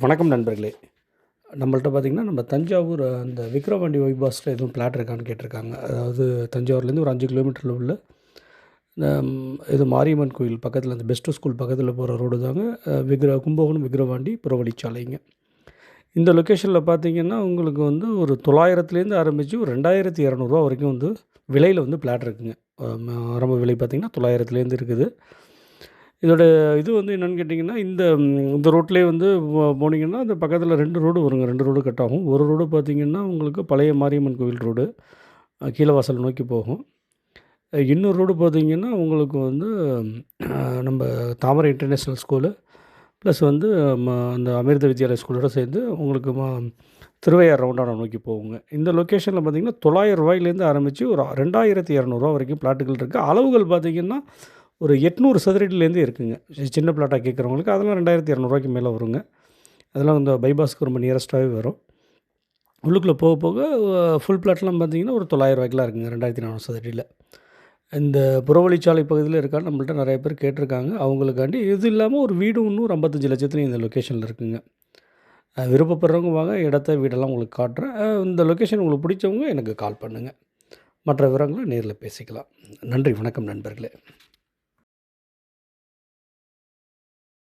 வணக்கம் நண்பர்களே. நம்மள்ட்ட பார்த்திங்கன்னா, நம்ம தஞ்சாவூர் அந்த விக்கிரவாண்டி பைபாஸில் எதுவும் பிளாட் இருக்கான்னு கேட்டிருக்காங்க. அதாவது தஞ்சாவூர்லேருந்து ஒரு 5 கிலோமீட்டரில் உள்ள இது மாரியம்மன் கோயில் பக்கத்தில் அந்த பெஸ்ட்டு ஸ்கூல் பக்கத்தில் போகிற ரோடு தாங்க. கும்பகோணம் விக்கிரவாண்டி புறவழிச்சாலைங்க. இந்த லொக்கேஷனில் பார்த்திங்கன்னா, உங்களுக்கு வந்து ஒரு 900லேருந்து ஆரம்பித்து ஒரு 2200 வரைக்கும் வந்து விலையில் வந்து பிளாட் இருக்குங்க. ஆரம்ப விலை பார்த்திங்கன்னா 900லேருந்து இருக்குது. இதோட இது வந்து என்னென்னு கேட்டிங்கன்னா, இந்த ரோட்லேயே வந்து போனீங்கன்னா, அந்த பக்கத்தில் 2 ரோடு வருங்க. 2 ரோடு கட் ஆகும். ஒரு ரோடு பார்த்தீங்கன்னா, உங்களுக்கு பழைய மாரியம்மன் கோவில் ரோடு. கீழவாசல் நோக்கி போகும். இன்னொரு ரோடு பார்த்தீங்கன்னா, உங்களுக்கு வந்து நம்ம தாமரை இன்டர்நேஷ்னல் ஸ்கூலு, ப்ளஸ் வந்து அந்த அமிர்த வித்யாலயா ஸ்கூலோட சேர்ந்து உங்களுக்கு திருவையார் ரவுண்டானா நோக்கி போகுங்க. இந்த லொக்கேஷனில் பார்த்தீங்கன்னா, ரூ. 900 ஆரம்பித்து ஒரு 2200 வரைக்கும் பிளாட்டுகள் இருக்குது. அளவுகள் பார்த்தீங்கன்னா ஒரு 800 சதுரடியிலேருந்து இருக்குங்க. சின்ன பிளாட்டாக கேட்குறவங்களுக்கு அதெல்லாம் 2200 மேலே வருங்க. அதெல்லாம் இந்த பைபாஸ்க்கு ரொம்ப நியரஸ்ட்டாகவே வரும். உள்ளுக்குள்ளே போக போக ஃபுல் பிளாட்லாம் பார்த்தீங்கன்னா ஒரு 900 இருக்குங்க 2400 சதுரடியில். இந்த புறவழிச்சாலை பகுதியில் இருக்கான்னு நம்மள்ட்ட நிறைய பேர் கேட்டிருக்காங்க. அவங்களுக்காண்டி இது இல்லாமல் ஒரு வீடு இன்னும் ஒரு 55,00,000 இந்த லொக்கேஷனில் இருக்குங்க. விருப்பப்படுறவங்க வாங்க, இடத்த வீடெல்லாம் உங்களுக்கு காட்டுறேன். இந்த லொக்கேஷன் உங்களுக்கு பிடிச்சவங்க எனக்கு கால் பண்ணுங்கள். மற்ற விவரங்களை நேரில் பேசிக்கலாம். நன்றி, வணக்கம் நண்பர்களே.